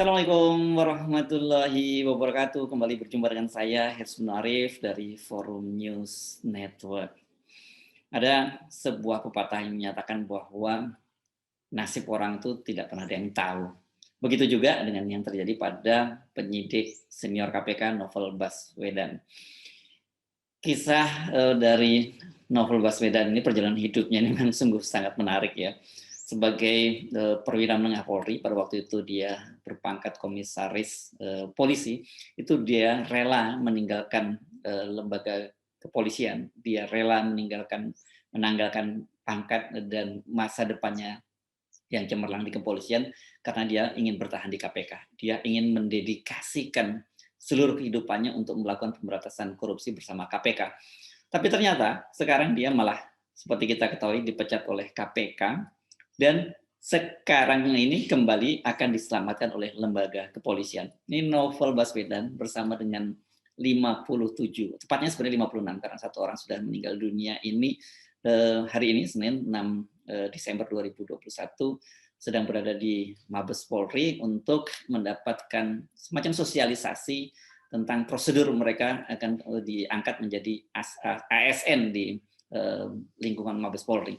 Assalamualaikum warahmatullahi wabarakatuh. Kembali berjumpa dengan saya Hersun Arif dari Forum News Network. Ada sebuah pepatah yang menyatakan bahwa nasib orang itu tidak pernah ada yang tahu. Begitu juga dengan yang terjadi pada penyidik senior KPK Novel Baswedan. Kisah dari Novel Baswedan ini, perjalanan hidupnya ini memang sungguh sangat menarik ya. Sebagai perwira menengah Polri, pada waktu itu dia berpangkat komisaris polisi, itu dia rela meninggalkan lembaga kepolisian, dia rela menanggalkan pangkat dan masa depannya yang cemerlang di kepolisian karena dia ingin bertahan di KPK. Dia ingin mendedikasikan seluruh kehidupannya untuk melakukan pemberantasan korupsi bersama KPK. Tapi ternyata sekarang dia malah seperti kita ketahui dipecat oleh KPK dan sekarang ini kembali akan diselamatkan oleh lembaga kepolisian. Ini Novel Baswedan bersama dengan 57, tepatnya sebenarnya 56 karena satu orang sudah meninggal dunia ini hari ini Senin 6 Desember 2021 sedang berada di Mabes Polri untuk mendapatkan semacam sosialisasi tentang prosedur mereka akan diangkat menjadi ASN di lingkungan Mabes Polri.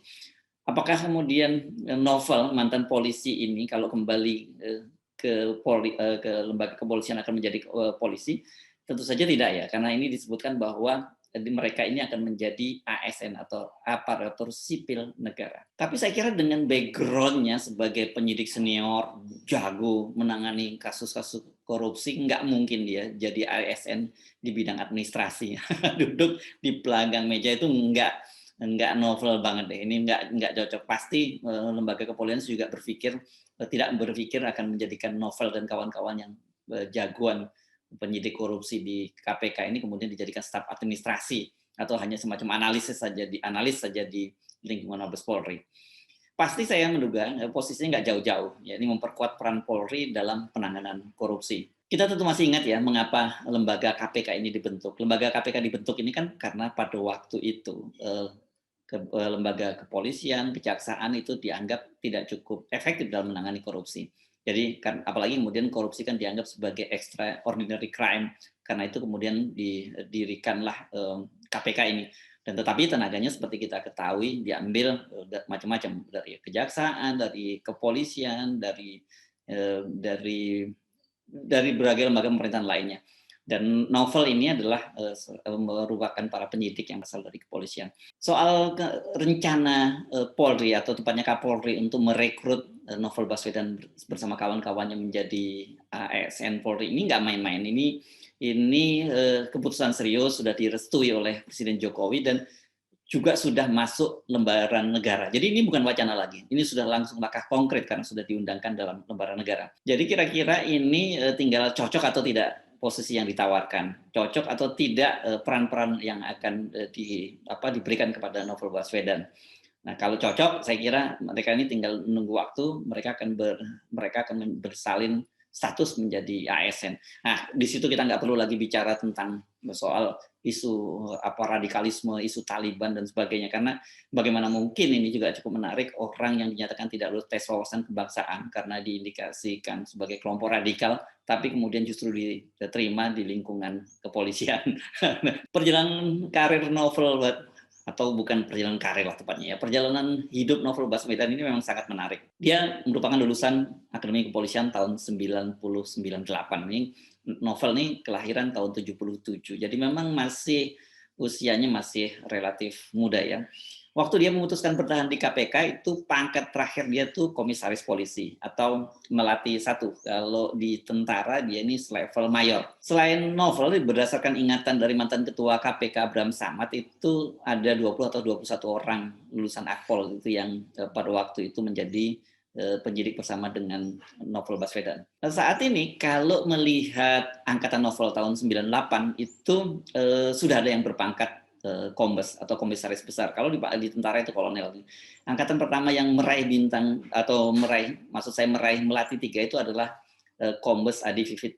Apakah kemudian Novel, mantan polisi ini kalau kembali ke lembaga kepolisian akan menjadi polisi? Tentu saja tidak ya, karena ini disebutkan bahwa mereka ini akan menjadi ASN atau aparatur sipil negara. Tapi saya kira dengan background-nya sebagai penyidik senior, jago menangani kasus-kasus korupsi, nggak mungkin dia jadi ASN di bidang administrasi. Duduk di pelanggang meja itu nggak Novel banget deh. Ini nggak cocok. Pasti lembaga kepolisian juga tidak berpikir akan menjadikan Novel dan kawan-kawan yang jagoan penyidik korupsi di KPK ini kemudian dijadikan staf administrasi atau hanya semacam analis saja di lingkungan Mabes Polri. Pasti saya menduga posisinya nggak jauh-jauh, ya, ini memperkuat peran Polri dalam penanganan korupsi. Kita tentu masih ingat ya mengapa lembaga KPK ini dibentuk. Lembaga KPK dibentuk ini kan karena pada waktu itu lembaga kepolisian, kejaksaan itu dianggap tidak cukup efektif dalam menangani korupsi. Jadi kan apalagi kemudian korupsi kan dianggap sebagai extraordinary crime, karena itu kemudian didirikanlah KPK ini. Dan tetapi tenaganya seperti kita ketahui diambil macam-macam dari kejaksaan, dari kepolisian, dari berbagai lembaga pemerintahan lainnya. Dan Novel ini adalah merupakan para penyidik yang berasal dari kepolisian. Soal rencana Polri atau tepatnya Kapolri untuk merekrut Novel Baswedan bersama kawan-kawannya menjadi ASN Polri ini nggak main-main. Ini keputusan serius, sudah direstui oleh Presiden Jokowi dan juga sudah masuk lembaran negara. Jadi ini bukan wacana lagi, ini sudah langsung langkah konkret karena sudah diundangkan dalam lembaran negara. Jadi kira-kira ini tinggal cocok atau tidak posisi yang ditawarkan, cocok atau tidak peran-peran yang akan diberikan kepada Novel Baswedan. Nah, kalau cocok, saya kira mereka ini tinggal menunggu waktu, mereka akan bersalin status menjadi ASN. Nah, di situ kita nggak perlu lagi bicara tentang soal isu radikalisme, isu Taliban dan sebagainya, karena bagaimana mungkin ini juga cukup menarik orang yang dinyatakan tidak lulus tes wawasan kebangsaan karena diindikasikan sebagai kelompok radikal, tapi kemudian justru diterima di lingkungan kepolisian. Perjalanan karir Novel atau bukan perjalanan karir lah tepatnya ya, perjalanan hidup Novel Baswedan ini memang sangat menarik. Dia merupakan lulusan Akademi Kepolisian tahun 1998. Ini Novel nih kelahiran tahun 77. Jadi memang usianya masih relatif muda ya. Waktu dia memutuskan bertahan di KPK itu pangkat terakhir dia tuh komisaris polisi atau melati 1. Kalau di tentara dia ini level mayor. Selain Novel, berdasarkan ingatan dari mantan ketua KPK Abraham Samad itu ada 20 atau 21 orang lulusan Akpol itu yang pada waktu itu menjadi penyidik bersama dengan Novel Baswedan. Nah, saat ini kalau melihat angkatan Novel tahun 98 itu sudah ada yang berpangkat kombes atau komisaris besar. Kalau di tentara itu kolonel. Angkatan pertama yang meraih bintang atau meraih melati 3 itu adalah Kombes Adi Vivit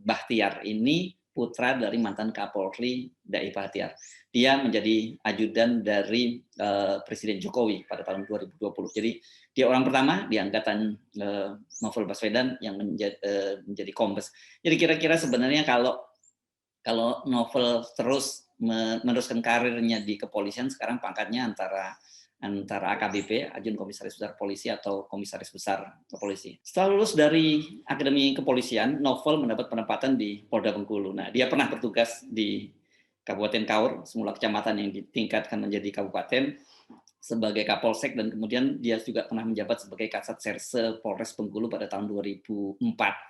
Bahtiar. Ini putra dari mantan Kapolri Dai Bahtiar. Dia menjadi ajudan dari Presiden Jokowi pada tahun 2020. Jadi dia orang pertama di angkatan Novel Baswedan yang menjadi kombes. Jadi kira-kira sebenarnya kalau Novel terus meneruskan karirnya di kepolisian, sekarang pangkatnya antara AKBP, Ajun Komisaris Besar Polisi, atau Komisaris Besar Polisi. Setelah lulus dari Akademi Kepolisian, Novel mendapat penempatan di Polda Bengkulu. Nah, dia pernah bertugas di Kabupaten Kaur, semula kecamatan yang ditingkatkan menjadi kabupaten, sebagai Kapolsek, dan kemudian dia juga pernah menjabat sebagai Kasat Serse Polres Bengkulu pada tahun 2004.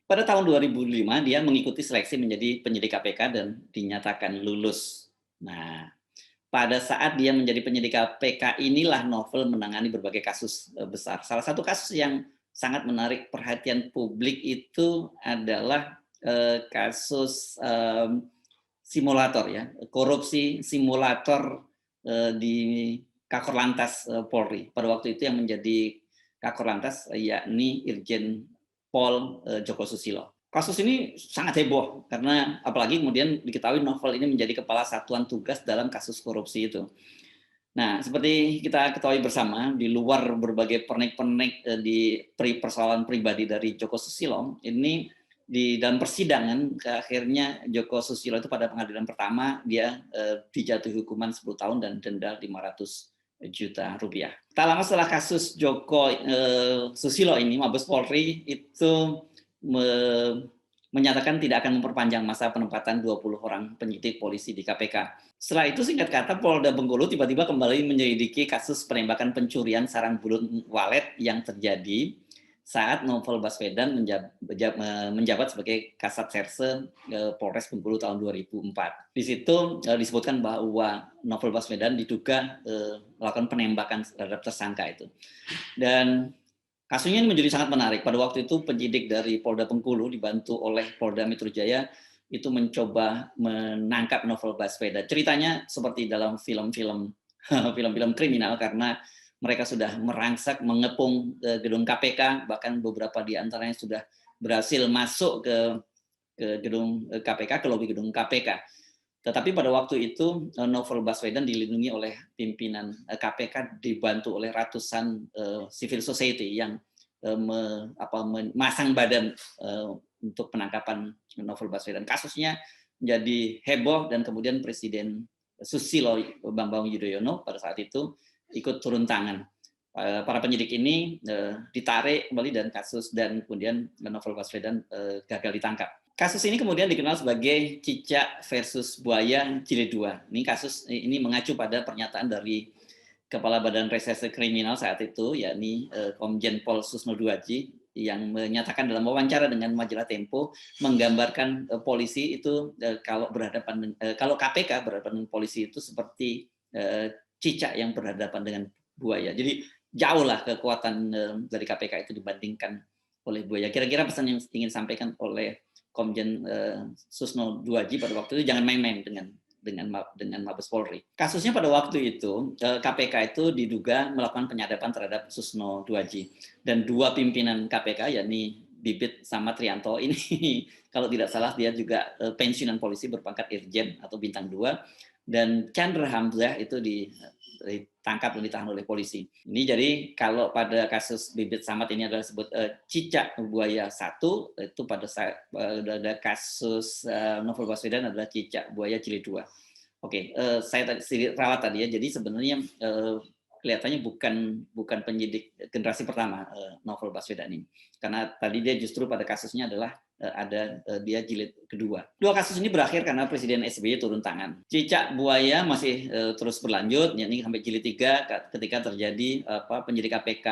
Pada tahun 2005 dia mengikuti seleksi menjadi penyidik KPK dan dinyatakan lulus. Nah, pada saat dia menjadi penyidik KPK inilah Novel menangani berbagai kasus besar. Salah satu kasus yang sangat menarik perhatian publik itu adalah kasus simulator, ya, korupsi simulator di Kakor Lantas Polri. Pada waktu itu yang menjadi Kakor Lantas yakni Irjen Pol Joko Susilo. Kasus ini sangat heboh karena apalagi kemudian diketahui Novel ini menjadi kepala satuan tugas dalam kasus korupsi itu. Nah, seperti kita ketahui bersama, di luar berbagai pernik-pernik di persoalan pribadi dari Joko Susilo, ini di dalam persidangan akhirnya Joko Susilo itu pada pengadilan pertama dia dijatuhi hukuman 10 tahun dan denda 500 juta rupiah. Tak lama setelah kasus Joko Susilo ini, Mabes Polri itu menyatakan tidak akan memperpanjang masa penempatan 20 orang penyidik polisi di KPK. Setelah itu singkat kata Polda Bengkulu tiba-tiba kembali menyelidiki kasus penembakan pencurian sarang burung walet yang terjadi saat Novel Baswedan menjabat sebagai Kasat Serse Polres Bengkulu tahun 2004. Di situ disebutkan bahwa Novel Baswedan diduga melakukan penembakan terhadap tersangka itu. Dan kasusnya ini menjadi sangat menarik. Pada waktu itu penyidik dari Polda Bengkulu dibantu oleh Polda Metro Jaya itu mencoba menangkap Novel Baswedan. Ceritanya seperti dalam film-film kriminal karena mereka sudah merangsak mengepung gedung KPK, bahkan beberapa di antaranya sudah berhasil masuk ke gedung KPK, ke lobi gedung KPK. Tetapi pada waktu itu Novel Baswedan dilindungi oleh pimpinan KPK dibantu oleh ratusan civil society yang memasang badan untuk penangkapan Novel Baswedan. Kasusnya menjadi heboh dan kemudian Presiden Susilo Bambang Yudhoyono pada saat itu ikut turun tangan. Para penyidik ini ditarik kembali dan kemudian Novel Baswedan gagal ditangkap. Kasus ini kemudian dikenal sebagai Cicak versus Buaya Jilid 2. Ini kasus ini mengacu pada pernyataan dari Kepala Badan Reserse Kriminal saat itu, yakni Komjen Pol Susno Duaji, yang menyatakan dalam wawancara dengan majalah Tempo menggambarkan polisi itu kalau KPK berhadapan dengan polisi itu seperti cicak yang berhadapan dengan buaya. Jadi jauhlah kekuatan dari KPK itu dibandingkan oleh buaya. Kira-kira pesan yang ingin disampaikan oleh Komjen Susno Duaji pada waktu itu jangan main-main dengan Mabes Polri. Kasusnya pada waktu itu KPK itu diduga melakukan penyadapan terhadap Susno Duaji dan dua pimpinan KPK yakni Bibit sama Trianto ini kalau tidak salah dia juga pensiunan polisi berpangkat Irjen atau bintang 2 dan Chandra Hamzah itu ditangkap dan ditahan oleh polisi. Ini jadi kalau pada kasus Bibit Samad ini adalah disebut Cicak Buaya 1, itu pada ada kasus Novel Baswedan adalah Cicak Buaya Jilid 2. Oke, saya sedikit rawat tadi ya. Jadi sebenarnya kelihatannya bukan penyidik generasi pertama Novel Baswedan ini. Karena tadi dia justru pada kasusnya adalah dia jilid kedua. Dua kasus ini berakhir karena Presiden SBY turun tangan. Cicak buaya masih terus berlanjut, yakni sampai jilid 3 ketika terjadi penyidik KPK,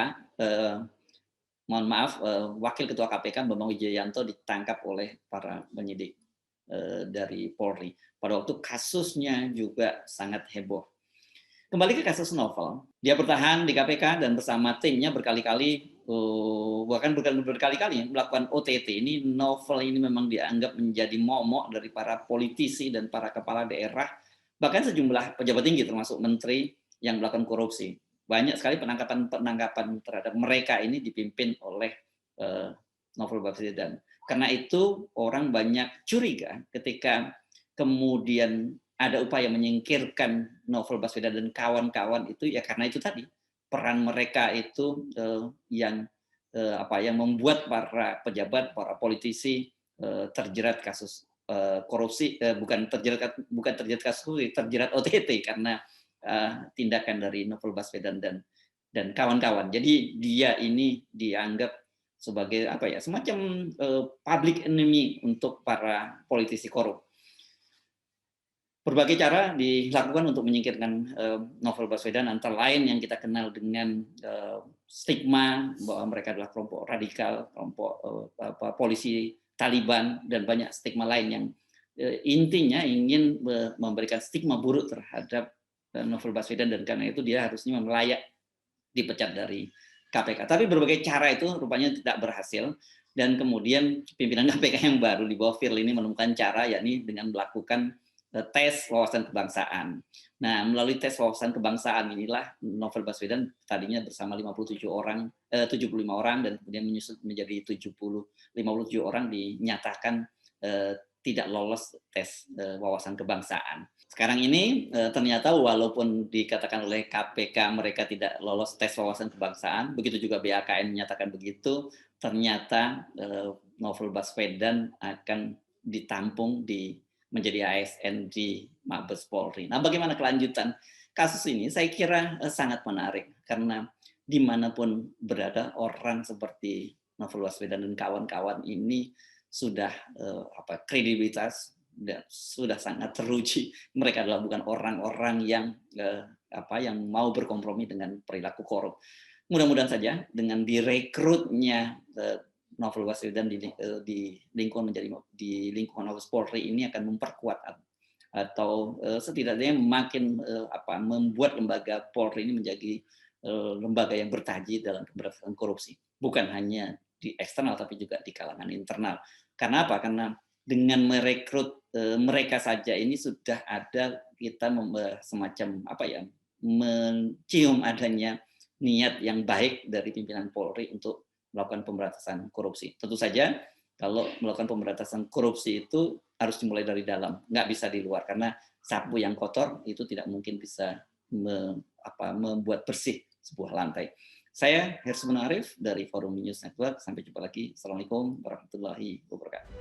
mohon maaf, Wakil Ketua KPK Bambang Wijoyanto ditangkap oleh para penyidik dari Polri. Pada waktu kasusnya juga sangat heboh. Kembali ke kasus Novel, dia bertahan di KPK dan bersama timnya berkali-kali, bahkan berkali-kali melakukan OTT. Ini Novel ini memang dianggap menjadi momok dari para politisi dan para kepala daerah, bahkan sejumlah pejabat tinggi termasuk menteri yang melakukan korupsi. Banyak sekali penangkapan terhadap mereka ini dipimpin oleh Novel Baswedan. Karena itu orang banyak curiga ketika kemudian ada upaya menyingkirkan Novel Baswedan dan kawan-kawan itu ya karena itu tadi, peran mereka itu, yang membuat para pejabat, para politisi, terjerat kasus, korupsi, bukan terjerat kasus korupsi, terjerat OTT karena, tindakan dari Novel Baswedan dan kawan-kawan. Jadi dia ini dianggap sebagai apa ya, semacam, public enemy untuk para politisi korup. Berbagai cara dilakukan untuk menyingkirkan, Novel Baswedan, antara lain yang kita kenal dengan, stigma bahwa mereka adalah kelompok radikal, kelompok, polisi Taliban, dan banyak stigma lain yang, intinya ingin memberikan stigma buruk terhadap, Novel Baswedan, dan karena itu dia harusnya layak dipecat dari KPK. Tapi berbagai cara itu rupanya tidak berhasil, dan kemudian pimpinan KPK yang baru di bawah Firly ini menemukan cara, yakni dengan melakukan tes wawasan kebangsaan. Nah, melalui tes wawasan kebangsaan inilah Novel Baswedan tadinya bersama 75 orang, dan kemudian menyusut menjadi 57 orang dinyatakan tidak lolos tes wawasan kebangsaan. Sekarang ini ternyata walaupun dikatakan oleh KPK mereka tidak lolos tes wawasan kebangsaan, begitu juga BAKN menyatakan begitu, ternyata Novel Baswedan akan ditampung menjadi ASN di Mabes Polri. Nah, bagaimana kelanjutan kasus ini? Saya kira sangat menarik karena dimanapun berada orang seperti Novel Baswedan dan kawan-kawan ini sudah kredibilitas sudah sangat teruji. Mereka adalah bukan orang-orang yang yang mau berkompromi dengan perilaku korup. Mudah-mudahan saja dengan direkrutnya Novel Baswedan di lingkungan Mabes Polri ini akan memperkuat atau setidaknya makin membuat lembaga Polri ini menjadi lembaga yang bertaji dalam pemberantasan korupsi, bukan hanya di eksternal tapi juga di kalangan internal. Karena apa? Karena dengan merekrut mereka saja ini sudah ada kita semacam mencium adanya niat yang baik dari pimpinan Polri untuk melakukan pemberantasan korupsi. Tentu saja kalau melakukan pemberantasan korupsi itu harus dimulai dari dalam, nggak bisa di luar, karena sapu yang kotor itu tidak mungkin bisa membuat bersih sebuah lantai. Saya Hirsuman Arif dari Forum News Network. Sampai jumpa lagi. Assalamualaikum warahmatullahi wabarakatuh.